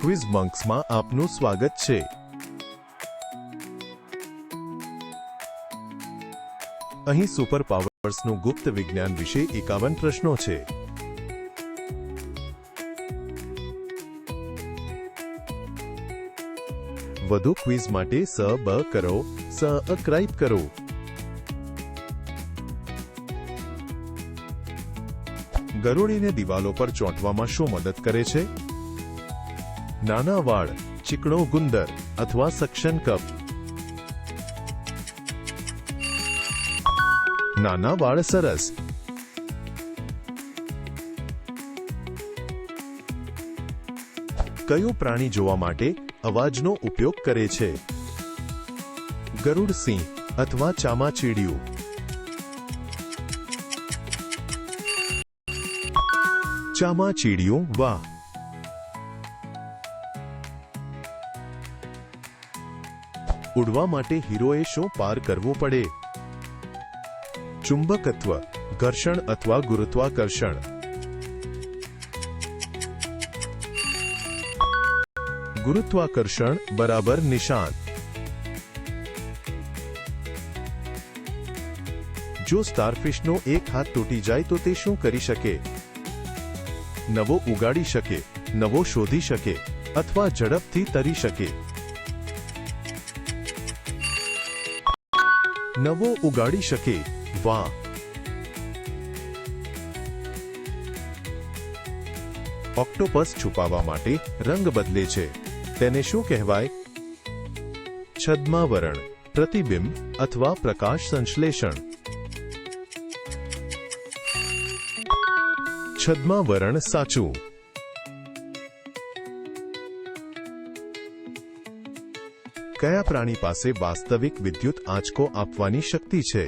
Quiz બંક્સમાં આપનું સ્વાગત છે। અહીં સુપર પાવર્સનું ગુપ્ત વિજ્ઞાન વિશે 51 પ્રશ્નો છે। વધુ ક્વિઝ માટે સબસ્ક્રાઇબ કરો। ગરોળીને દિવાલો પર ચોંટવામાં શું મદદ કરે છે? નાના વાળ, ચીકણો ગુંદર અથવા સક્શન કપ? નાના વાળ સરસ। કયું પ્રાણી જોવા માટે અવાજનો ઉપયોગ કરે છે? ગરુડ, સિંહ અથવા ચામાચીડિયું? ચામાચીડિયું, વાહ। ઉડવા માટે હીરોએ શું પાર કરવું પડે? ચુંબકત્વ, ઘર્ષણ અથવા ગુરુત્વાકર્ષણ? ગુરુત્વાકર્ષણ બરાબર નિશાન। જો સ્ટારફિશનો એક હાથ તૂટી જાય તો તે શું કરી શકે? નવો ઉગાડી શકે, નવો શોધી શકે અથવા ઝડપથી તરી શકે? નવો ઉગાડી શકે, વાહ। ઓક્ટોપસ છુપાવવા માટે રંગ બદલે છે, તેને શું કહેવાય? છદ્માવરણ, પ્રતિબિંબ અથવા પ્રકાશ સંશ્લેષણ? છદ્માવરણ સાચું। કયા પ્રાણી પાસે વાસ્તવિક વિદ્યુત આંચકો આપવાની શક્તિ છે?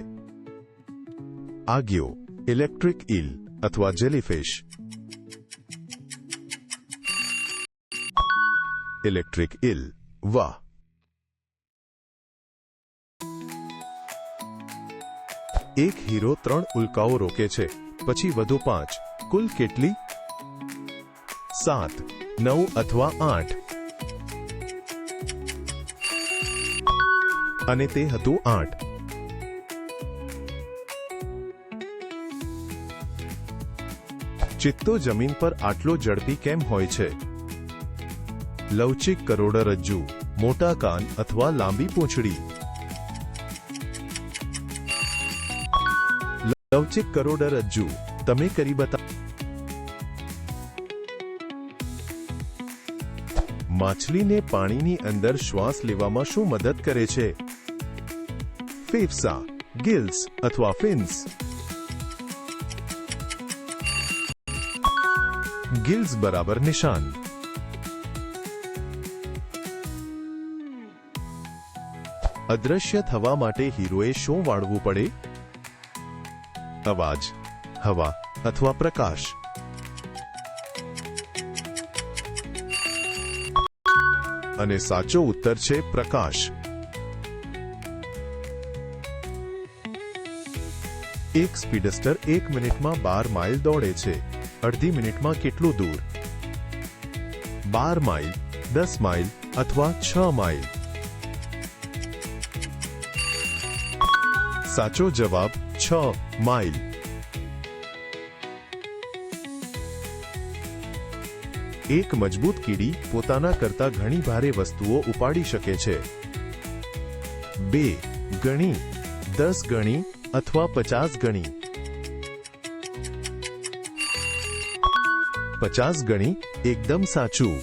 આગિયો, ઇલેક્ટ્રિક ઈલ અથવા જેલીફિશ? ઇલેક્ટ્રિક ઈલ, વાહ। એક હીરો 3 ઉલ્કાઓ રોકે છે, પછી વધુ 5, કુલ કેટલી? 7, 9 અથવા 8? અને તે હતું 8। ચિત્તો જમીન પર આટલો ઝડપી કેમ હોય છે? લવચીક કરોડરજ્જુ, મોટા કાન અથવા લાંબી પૂંછડી? લવચીક કરોડરજ્જુ, તમે કરી બતાવો। માછલીને પાણીની અંદર શ્વાસ લેવામાં શું મદદ કરે છે? ફેફસા, ગિલ્સ અથવા ફિન્સ? ગિલ્સ બરાબર નિશાન। અદ્રશ્ય થવા માટે હીરોએ શું વાળવું પડે? અવાજ, હવા અથવા પ્રકાશ? અને સાચો ઉત્તર છે પ્રકાશ। એક સ્પીડસ્ટર 1 મિનિટમાં 12 માઇલ દોડે છે, અડધી મિનિટમાં કેટલું દૂર? 12 માઇલ, 10 માઇલ અથવા 6 માઇલ? સાચો જવાબ 6 માઇલ। એક મજબૂત કીડી પોતાના કરતા ઘણી ભારે વસ્તુઓ ઉપાડી શકે છે। 2 ગણી, 10 ગણી અથવા 50 ગણી? 50 ગણી એકદમ સાચું।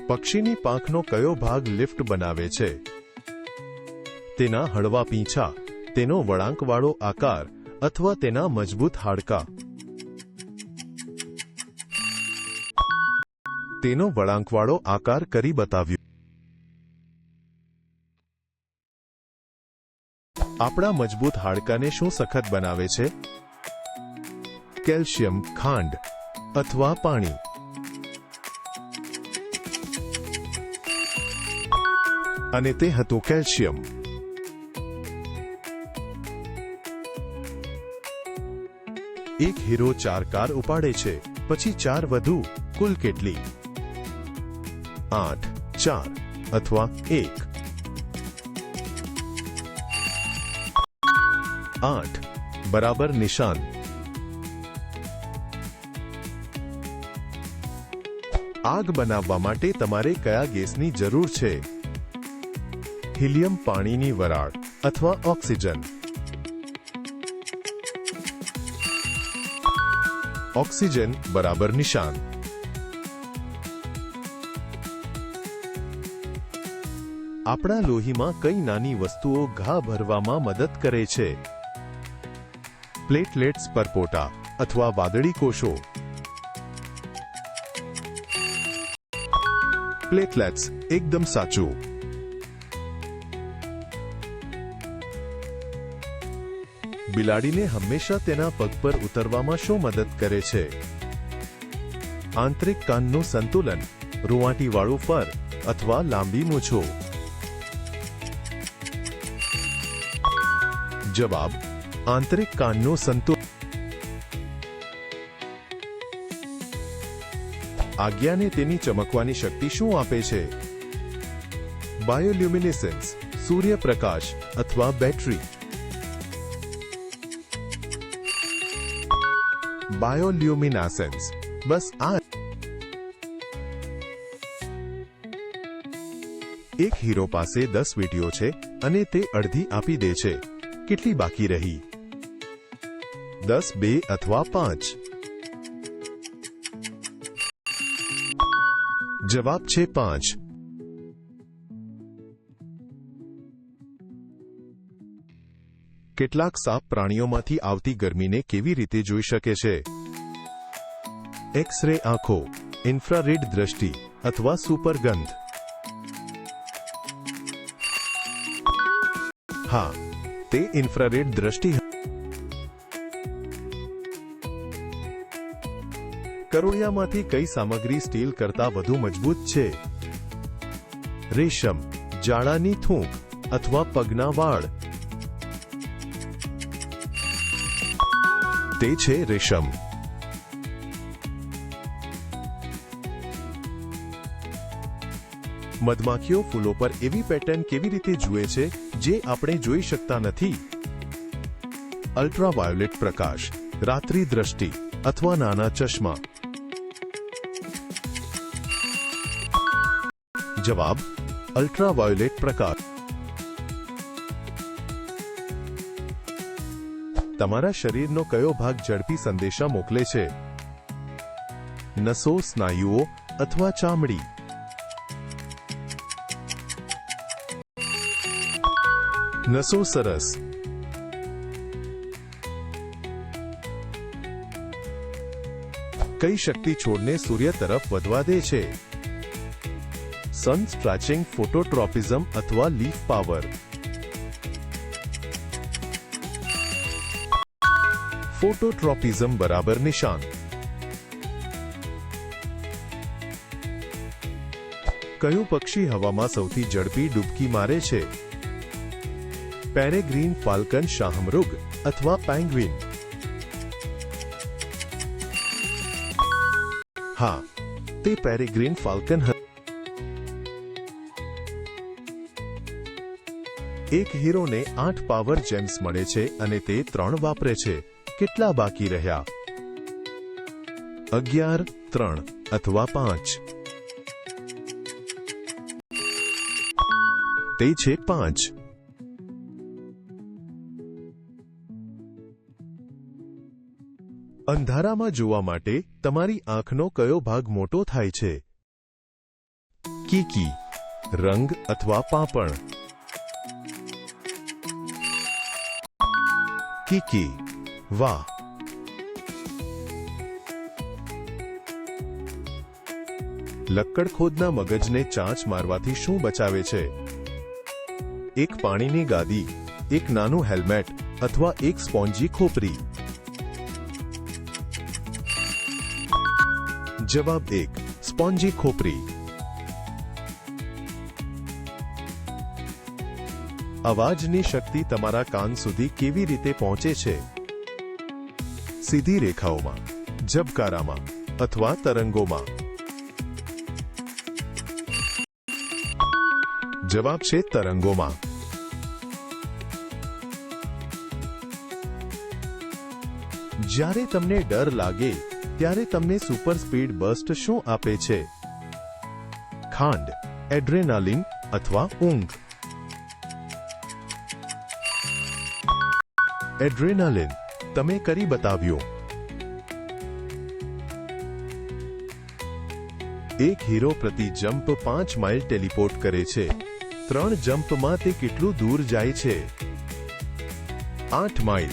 પક્ષીની પાંખનો કયો ભાગ લિફ્ટ બનાવે છે? તેના હળવા પીંછા, તેનો વળાંકવાળો આકાર અથવા તેના મજબૂત હાડકાં? તેનો વળાંકવાળો આકાર કરી બતાવ્યો। આપણા મજબૂત હાડકાને શું સખત બનાવે છે? કેલ્શિયમ, ખાંડ અથવા પાણી? અને તે હતું કેલ્શિયમ। એક હીરો 4 કાર ઉપાડે છે, પછી 4 વધુ, કુલ કેટલી? 8, 4 અથવા 1? 8 બરાબર નિશાન. આગ બનાવવા માટે તમારે કયા ગેસની જરૂર છે? હિલિયમ, પાણીની વરાળ અથવા ઓક્સિજન? ઓક્સિજન બરાબર નિશાન. આપણા લોહીમાં કઈ નાની વસ્તુઓ ઘા ભરવામાં મદદ કરે છે? પ્લેટલેટ્સ, પરપોટા અથવા વાદળી કોષો? પ્લેટલેટ્સ એકદમ સાચું. બિલાડીને હંમેશા તેના પગ પર ઉતરવામાં શું મદદ કરે છે? આંતરિક કાનનું સંતુલન, રૂંવાટીવાળું ફર અથવા લાંબી મૂછો? જવાબ આંતરિક કાનનું સંતુલન. આજ્ઞાને તેની ચમકવાની શક્તિ શું આપે છે? બાયોલ્યુમિનેસન્સ, સૂર્યપ્રકાશ અથવા બેટરી? બાયોલ્યુમિનેસન્સ. બસ આ. એક હીરો પાસે 10 વીંટીઓ છે અને તે અડધી આપી દે છે. કેટલી બાકી રહી? 10, 2 અથવા 5? જવાબ છે 5. કેટલાક સાપ પ્રાણીઓમાંથી આવતી ગરમીને કેવી રીતે જોઈ શકે છે? એક્સ-રે આંખો, ઇન્ફ્રારેડ દ્રષ્ટિ અથવા સુપરગંધ? હા, તે ઇન્ફ્રારેડ દ્રષ્ટિ. કરોળિયામાંથી કઈ સામગ્રી સ્ટીલ કરતાં વધુ મજબૂત છે? રેશમ, જાળાની થૂંક અથવા પગના વાળ? તે છે રેશમ. મધમાખીઓ ફૂલો પર એવી પેટર્ન કેવી રીતે જુએ છે જે આપણે જોઈ શકતા નથી? અલ્ટ્રાવાયોલેટ પ્રકાશ, રાત્રિ દ્રષ્ટિ અથવા નાના ચશ્મા? જવાબ અલ્ટ્રાવાયોલેટ પ્રકાશ. તમારા શરીરનો કયો ભાગ ઝડપી સંદેશા મોકલે છે? નસો, સ્નાયુઓ અથવા ચામડી? નસો. સરસ. કઈ શક્તિ છોડને સૂર્ય તરફ વધવા દે છે? સન સ્ટ્રેચિંગ, ફોટોટ્રોપિઝમ અથવા લીફ પાવર? ફોટોટ્રોપિઝમ બરાબર નિશાન. કયું પક્ષી હવામાં સૌથી ઝડપી ડૂબકી મારે છે? પેરેગ્રીન, ફાલ્કન, શાહમૃગ અથવા પેંગ્વિન? હા, તે પેરેગ્રીન ફાલ્કન હતું. એક હીરોને 8 પાવર જેમ્સ મળે છે અને તે 3 વાપરે છે. કેટલા બાકી રહ્યા? 11, 3 અથવા 5? તે છે 5. અંધારામાં જોવા માટે તમારી આંખનો કયો ભાગ મોટો થાય છે? કીકી, રંગ અથવા પાંપણ? કીકી. વાહ. લક્કડખોદના મગજને ચાંચ મારવાથી શું બચાવે છે? એક પાણીની ગાદી, એક નાનું હેલ્મેટ અથવા એક સ્પોન્જી ખોપરી? જવાબ 1, સ્પોન્જી ખોપરી. અવાજની શક્તિ તમારા કાન સુધી કેવી રીતે પહોંચે છે? સીધી રેખાઓમાં, ઝબકારામાં અથવા તરંગોમાં? જવાબ છે તરંગોમાં. જ્યારે તમને ડર લાગે ત્યારે તમને સુપર સ્પીડ બસ્ટ શું આપે છે? ખાંડ, એડ્રેનાલિન અથવા ઊંઘ? એડ્રેનાલિન. તમે કરી બતાવ્યું. એક હીરો પ્રતિ જમ્પ 5 માઇલ ટેલિપોર્ટ કરે છે. 3 જમ્પમાં તે કેટલું દૂર જાય છે? 8 માઇલ,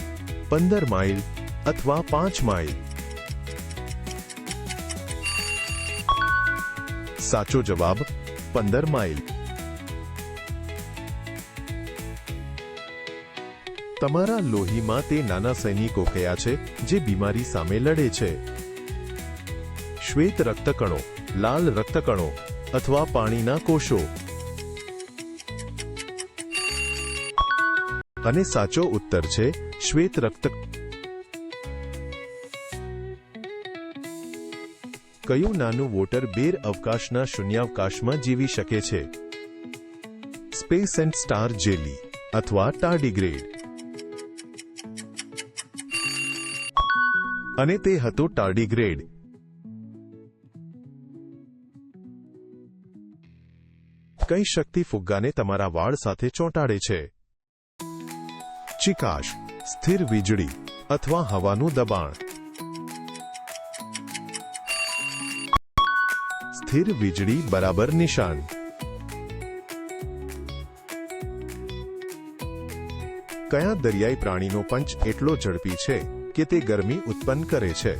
15 માઇલ અથવા 5 માઇલ? સાચો જવાબ 15 માઇલ. તમારા લોહીમાં તે નાના સૈનિકો કયા છે જે બીમારી સામે લડે છે? શ્વેત રક્તકણો, લાલ રક્તકણો અથવા પાણીના કોષો? અને સાચો ઉત્તર છે શ્વેત રક્ત. કયું નાનું વોટર બેર અવકાશના શૂન્યાવકાશમાં જીવી શકે છે? સ્પેસ એન્ડ સ્ટાર જેલી અથવા ટાર્ડિગ્રેડ? અને તે હતો ટાર્ડિગ્રેડ. કઈ શક્તિ ફુગ્ગાને તમારા વાળ સાથે ચોંટાડે છે? ચિકાશ, સ્થિર વીજળી અથવા હવાનું દબાણ? સ્થિર વીજળી બરાબર નિશાન. કયા દરિયાઈ પ્રાણીનો પંચ એટલો ઝડપી છે કે તે ગરમી ઉત્પન્ન કરે છે?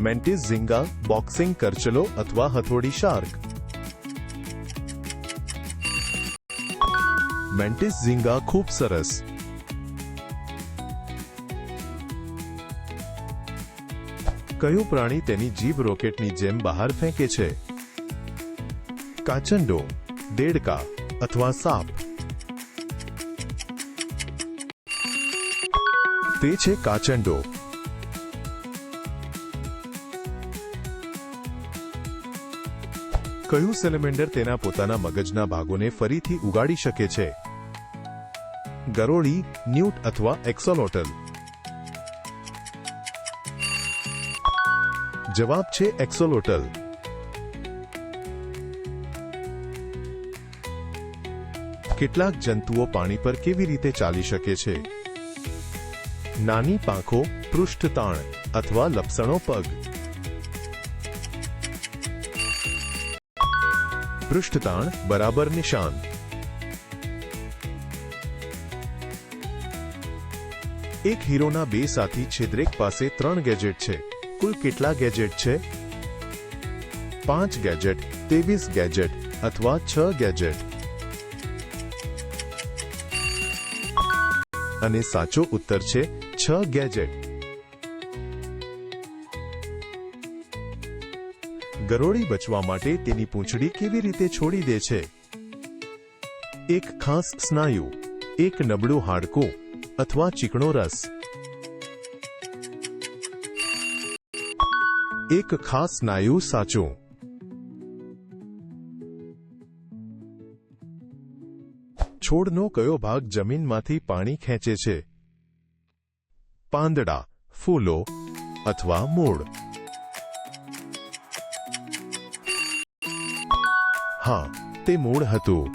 મેન્ટિસ ઝીંગા, બોક્સિંગ કરચલો અથવા હથોડી શાર્ક? મેન્ટિસ ઝીંગા. ખૂબ સરસ. કયું પ્રાણી તેની જીભ રોકેટની જેમ બહાર ફેંકે છે? કાચંડો, દેડકા અથવા સાપ? તે છે કાચંડો. કયું સેલેમેન્ડર તેના પોતાના મગજના ભાગોને ફરીથી ઉગાડી શકે છે? ગરોળી, ન્યૂટ અથવા એક્સોલોટલ? જવાબ છે એક્સોલોટલ. કેટલાક જંતુઓ પાણી પર કેવી રીતે ચાલી શકે છે? નાની પાંખો, પૃષ્ઠતાણ અથવા લપસણો પગ? પૃષ્ઠતાણ બરાબર નિશાન. એક હીરોના 2 સાથી છેદરેક પાસે 3 ગેજેટ છે. કુલ કેટલા ગેજેટ છે? 5 ગેજેટ, 23 ગેજેટ અથવા 6 ગેજેટ? અને સાચો ઉત્તર છે 6 ગેજેટ. ગરોળી બચવા માટે તેની પૂંછડી કેવી રીતે છોડી દે છે? એક ખાસ સ્નાયુ, એક નબળું હાડકું અથવા ચીકણો રસ? એક ખાસ સ્નાયુ સાચું. છોડનો કયો ભાગ જમીનમાંથી પાણી ખેંચે છે? પાંદડા, ફૂલો અથવા મૂળ? હા, તે મૂળ હતું.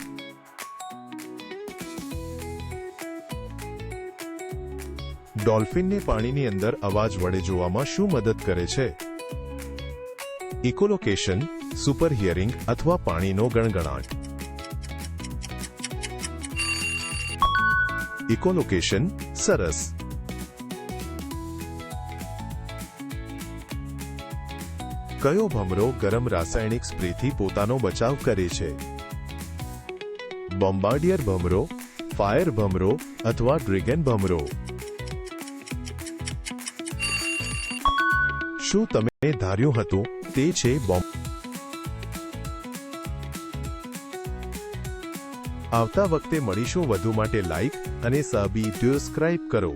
ડોલ્ફિનને પાણીની અંદર અવાજ વડે જોવામાં શું મદદ કરે છે? ઇકોલોકેશન, સુપર હિયરિંગ અથવા પાણીનો ગણગણાટ? ઇકોલોકેશન. સરસ. કયો ભમરો ગરમ રાસાયણિક સ્પ્રેથી પોતાનો બચાવ કરે છે? બોમ્બાર્ડિયર ભમરો, ફાયર ભમરો અથવા ડ્રેગન ભમરો? શું તમે ધાર્યું હતું તે છે બોમ્બ? આવતા વખતે મળીશું. વધુ માટે લાઈક અને સબસ્ક્રાઇબ કરો.